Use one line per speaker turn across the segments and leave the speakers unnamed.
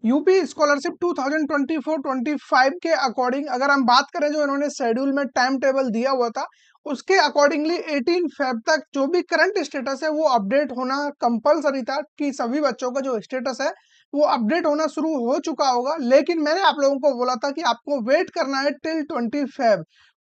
UP scholarship 2024-25 के according अगर हम बात करें, जो इन्होंने शेड्यूल में टाइम टेबल दिया हुआ था उसके अकॉर्डिंगली 18 फेब तक जो भी करंट स्टेटस है वो अपडेट होना कंपलसरी था कि सभी बच्चों का जो स्टेटस है वो अपडेट होना शुरू हो चुका होगा। लेकिन मैंने आप लोगों को बोला था कि आपको वेट करना है टिल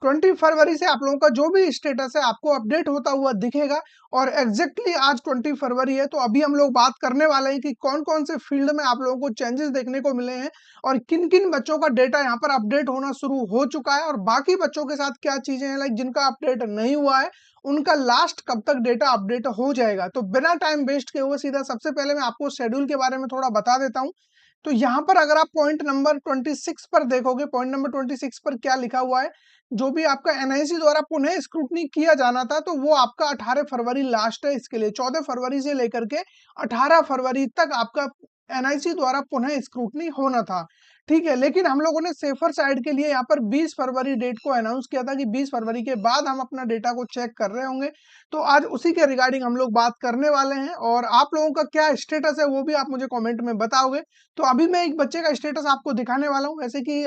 20 फरवरी से आप लोगों का जो भी स्टेटस है आपको अपडेट होता हुआ दिखेगा। और एग्जैक्टली आज 20 फरवरी है, तो अभी हम लोग बात करने वाले हैं कि कौन कौन से फील्ड में आप लोगों को चेंजेस देखने को मिले हैं और किन किन बच्चों का डेटा यहाँ पर अपडेट होना शुरू हो चुका है और बाकी बच्चों के साथ क्या चीजें हैं, लाइक जिनका अपडेट नहीं हुआ है उनका लास्ट कब तक डेटा अपडेट हो जाएगा। तो बिना टाइम वेस्ट किए हुए सीधा सबसे पहले मैं आपको शेड्यूल के बारे में थोड़ा बता देता हूँ। तो यहाँ पर अगर आप पॉइंट नंबर 26 पर देखोगे, पॉइंट नंबर 26 पर क्या लिखा हुआ है, जो भी आपका एनआईसी द्वारा पुनः स्क्रूटनी किया जाना था तो वो आपका 18 फरवरी लास्ट है। इसके लिए 14 फरवरी से लेकर के 18 फरवरी तक आपका एनआईसी द्वारा पुनः स्क्रूटनी होना था। ठीक है, लेकिन हम लोगों ने सेफर साइड के लिए यहाँ पर 20 फरवरी डेट को अनाउंस किया था कि 20 फरवरी के बाद हम अपना डेटा को चेक कर रहे होंगे। तो आज उसी के रिगार्डिंग हम लोग बात करने वाले हैं और आप लोगों का क्या स्टेटस है वो भी आप मुझे कमेंट में बताओगे। तो अभी मैं एक बच्चे का स्टेटस आपको दिखाने वाला हूँ। वैसे कि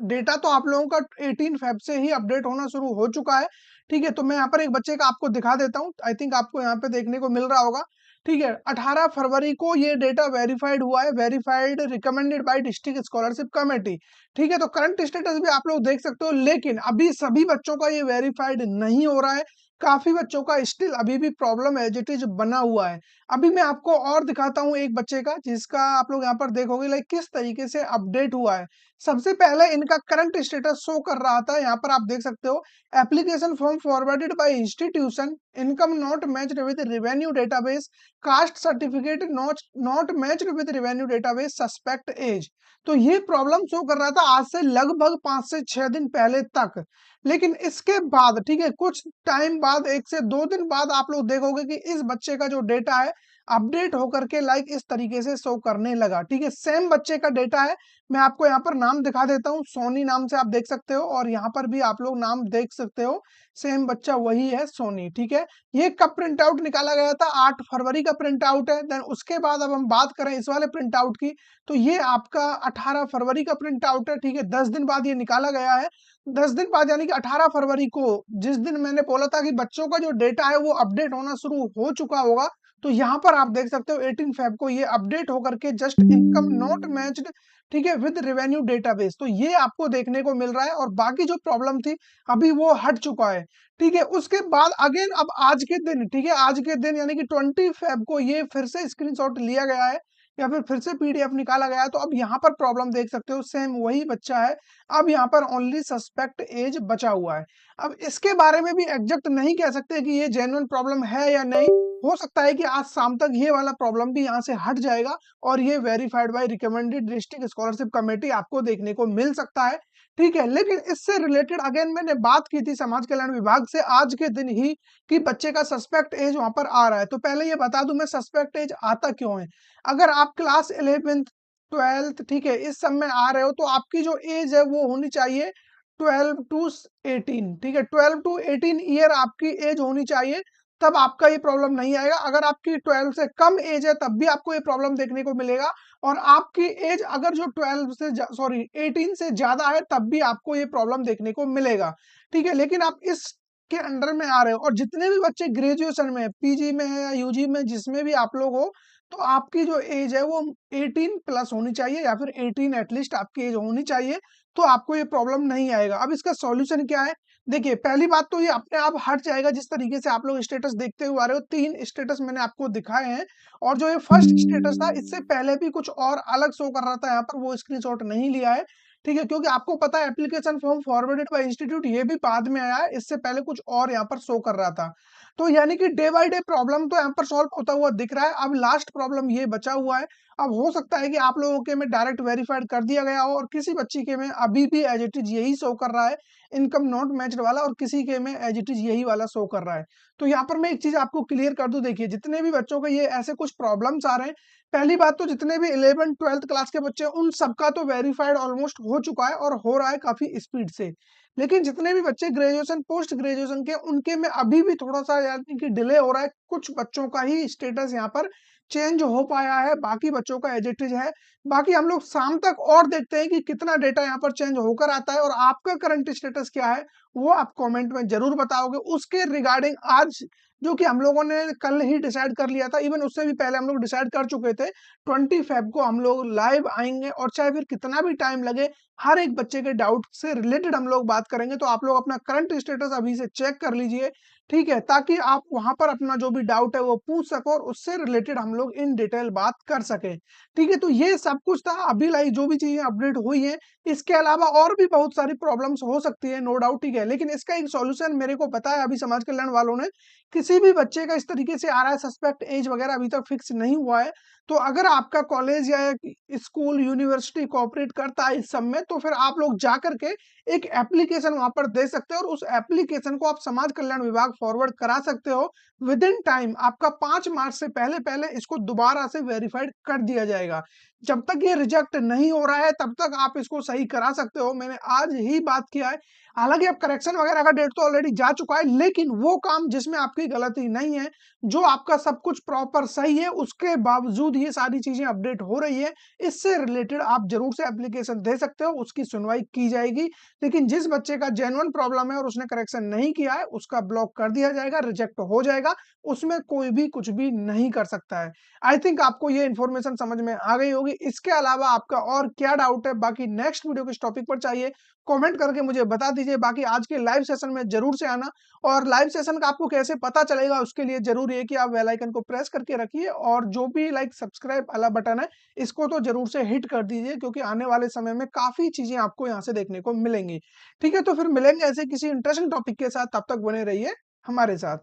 डेटा तो आप लोगों का 18 फेब से ही अपडेट होना शुरू हो चुका है। ठीक है, तो मैं यहाँ पर एक बच्चे का आपको दिखा देता हूँ। आई थिंक आपको यहाँ पे देखने को मिल रहा होगा। ठीक है, 18 फरवरी को ये डेटा वेरीफाइड हुआ है, verified recommended by district scholarship committee. ठीक है, तो करंट स्टेटस भी आप लोग देख सकते हो, लेकिन अभी सभी बच्चों का ये वेरीफाइड नहीं हो रहा है। काफी बच्चों का स्टिल अभी भी प्रॉब्लम एज इट इज बना हुआ है। अभी मैं आपको और दिखाता हूँ एक बच्चे का जिसका आप लोग यहाँ पर देखोगे लाइक किस तरीके से अपडेट हुआ है। सबसे पहले इनका करंट स्टेटस शो कर रहा था, यहाँ पर आप देख सकते हो, application form forwarded by institution, income not matched with revenue database, caste certificate not matched with revenue database, suspect age. तो ये प्रॉब्लम शो कर रहा था आज से लगभग 5 से 6 दिन पहले तक। लेकिन इसके बाद ठीक है, कुछ टाइम बाद 1 से 2 दिन बाद आप लोग देखोगे कि इस बच्चे का जो डेटा है अपडेट होकर के लाइक इस तरीके से शो करने लगा। ठीक है, सेम बच्चे का डेटा है। मैं आपको यहाँ पर नाम दिखा देता हूँ, सोनी नाम से आप देख सकते हो और यहाँ पर भी आप लोग नाम देख सकते हो, सेम बच्चा वही है, सोनी। ठीक है, ये कब प्रिंट आउट निकाला गया था? 8 फरवरी का प्रिंट आउट है। देन उसके बाद अब हम बात करें इस वाले प्रिंट आउट की, तो ये आपका 18 फरवरी का प्रिंट आउट है। ठीक है, 10 दिन बाद ये निकाला गया है। 10 दिन बाद यानी कि 18 फरवरी को, जिस दिन मैंने बोला था कि बच्चों का जो डेटा है वो अपडेट होना शुरू हो चुका होगा, तो यहाँ पर आप देख सकते हो 18 फेब को ये अपडेट होकर के जस्ट इनकम नॉट मैच्ड, ठीक है, विद रेवेन्यू डेटाबेस, तो ये आपको देखने को मिल रहा है और बाकी जो प्रॉब्लम थी अभी वो हट चुका है। ठीक है, उसके बाद अगेन अब आज के दिन, ठीक है, आज के दिन यानी कि 20 फेब को ये फिर से स्क्रीनशॉट लिया गया है या फिर से पीडीएफ निकाला गया है। तो अब यहाँ पर प्रॉब्लम देख सकते हो, सेम वही बच्चा है। अब यहाँ पर ओनली सस्पेक्ट एज बचा हुआ है। अब इसके बारे में भी एग्जैक्ट नहीं कह सकते कि ये जेन्युइन प्रॉब्लम है या नहीं। हो सकता है कि आज शाम तक ये वाला प्रॉब्लम भी यहाँ से हट जाएगा और ये verified bye recommended district scholarship committee आपको देखने को मिल सकता है। ठीक है, लेकिन इससे रिलेटेड अगेन मैंने बात की थी समाज कल्याण विभाग से आज के दिन ही कि बच्चे का सस्पेक्ट एज वहां पर आ रहा है। तो पहले ये बता दूं मैं सस्पेक्ट एज आता क्यों है। अगर आप क्लास 11th 12th, ठीक है, इस सब में आ रहे हो तो आपकी जो एज है वो होनी चाहिए 12 टू 18। ठीक है, 12 टू 18 ईयर आपकी एज होनी चाहिए, तब आपका ये प्रॉब्लम नहीं आएगा। अगर आपकी 12 से कम एज है तब भी आपको ये प्रॉब्लम देखने को मिलेगा और आपकी एज अगर जो 12 से सॉरी 18 से ज्यादा है तब भी आपको ये प्रॉब्लम देखने को मिलेगा। ठीक है, लेकिन आप इस के अंडर में आ रहे हो और जितने भी बच्चे ग्रेजुएशन में, पीजी में है या यूजी में, जिसमें भी आप लोग हो, तो आपकी जो एज है वो 18 प्लस होनी चाहिए या फिर 18 एटलीस्ट आपकी एज होनी चाहिए, तो आपको ये प्रॉब्लम नहीं आएगा। अब इसका सॉल्यूशन क्या है? देखिए, पहली बात तो ये अपने आप हट जाएगा जिस तरीके से आप लोग स्टेटस देखते हुए आ रहे हो। 3 स्टेटस मैंने आपको दिखाए हैं और जो ये फर्स्ट स्टेटस था इससे पहले भी कुछ और अलग शो कर रहा था, यहाँ पर वो स्क्रीनशॉट नहीं लिया है। ठीक है, क्योंकि आपको पता है application form forwarded bye institute ये भी बाद में आया है, इससे पहले कुछ और यहाँ पर शो कर रहा था। तो यानी कि डे बाय डे प्रॉब्लम तो यहाँ पर सॉल्व होता हुआ दिख रहा है। अब लास्ट प्रॉब्लम ये बचा हुआ है। अब हो सकता है कि आप लोगों के में डायरेक्ट वेरीफाइड कर दिया गया हो और किसी बच्ची के में अभी भी एज इट इज यही शो कर रहा है, इनकम नॉट मैच्ड वाला, और किसी के में एज इट इज यही वाला शो कर रहा है। तो यहाँ पर मैं एक चीज आपको क्लियर कर दूं, देखिए जितने भी बच्चों के ये ऐसे कुछ प्रॉब्लम्स आ रहे हैं, पहली बात तो जितने भी 11 12th क्लास के बच्चे हैं उन सबका तो वेरीफाइड ऑलमोस्ट हो चुका है और हो रहा है काफी स्पीड से। लेकिन जितने भी बच्चे ग्रेजुएशन पोस्ट ग्रेजुएशन के, उनके में अभी भी थोड़ा सा यानी कि डिले हो रहा है। कुछ बच्चों का ही स्टेटस यहाँ पर चेंज हो पाया है, बाकी बच्चों का एज इट इज है। बाकी हम लोग शाम तक और देखते हैं कि कितना डेटा यहाँ पर चेंज होकर आता है और आपका करंट स्टेटस क्या है, वो आप कमेंट में ज़रूर बताओगे। उसके रिगार्डिंग आज जो कि हम लोगों ने कल ही डिसाइड कर लिया था, इवन उससे भी पहले हम लोग डिसाइड कर चुके थे, 20 फ़ेब को हम लोग लाइव आएँगे और चाहे फिर कितना भी टाइम लगे, हर एक बच्चे के डाउट से रिलेटेड हम लोग बात करेंगे। तो आप लोग अपना करंट स्टेटस अभी से चेक कर लीजिए, ठीक है? ताकि आप वहाँ पर अपना जो भी डाउट है वो पूछ सको और उससे रिलेटेड हम लोग इन डिटेल बात कर सकें, ठीक है? तो ये सब कुछ था अभी लाइक जो भी चीज़ें अपडेट हुई हैं, इसके अलावा और भी बहुत सारी प्रॉब्लम्स हो सकती है, नो डाउट, ठीक है? लेकिन इसका एक सॉल्यूशन मेरे को पता है अभी समाज कल्याण वालों ने, किसी भी बच्चे का इस तरीके से आ रहा है सस्पेक्ट एज वगैरह अभी तक फिक्स नहीं हुआ है, तो अगर आपका कॉलेज या स्कूल, यूनिवर्सिटी कोऑपरेट करता है इस सब में, तो फिर आप लोग जाकर के एक एप्लीकेशन वहाँ पर दे सकते हो और उस एप्लीकेशन को आप समाज कल्याण विभाग फॉरवर्ड करा सकते हो। विद इन टाइम आपका 5 मार्च से पहले-पहले इसको दोबारा से वेरिफाइड कर दिया जाएगा। जब तक ये रिजेक्ट नहीं हो रहा है, तब तक आप इसको सही करा सकते हो। मैंने आज ही बात किया है। हालाँकि अब करेक्शन वगैरह का डेट तो ऑलरेडी जा चुका है, लेकिन वो काम जिसमें आपकी गलती नहीं है, जो आपका सब कुछ प्रॉपर सही है, उसके बावजूद ये सारी चीज़ें अपडेट हो रही है, इससे रिलेटेड आप ज़रूर से एप्लीकेशन दे सकते हो, उसकी सुनवाई की जाएगी। लेकिन जिस बच्चे का जेन्युइन प्रॉब्लम है और उसने करेक्शन नहीं किया है, उसका ब्लॉक कर दिया जाएगा, रिजेक्ट हो जाएगा, उसमें कोई भी कुछ भी नहीं कर सकता है। आई थिंक आपको ये इन्फॉर्मेशन समझ में आ गई होगी। इसके अलावा आपका और क्या डाउट है, बाकी नेक्स्ट वीडियो किस टॉपिक पर चाहिए, कमेंट करके मुझे बता दीजिए। बाकी आज के लाइव सेशन में ज़रूर से आना और लाइव सेशन का आपको कैसे पता चलेगा, उसके लिए ज़रूरी है कि आप बेल आइकन को प्रेस करके रखिए और जो भी लाइक सब्सक्राइब वाला बटन है, इसको तो ज़रूर से हिट कर दीजिए क्योंकि आने वाले समय में काफ़ी चीज़ें आपको यहाँ से देखने को मिलेंगी। ठीक है, तो फिर मिलेंगे ऐसे किसी इंटरेस्टिंग टॉपिक के साथ, तब तक बने रहिए हमारे साथ।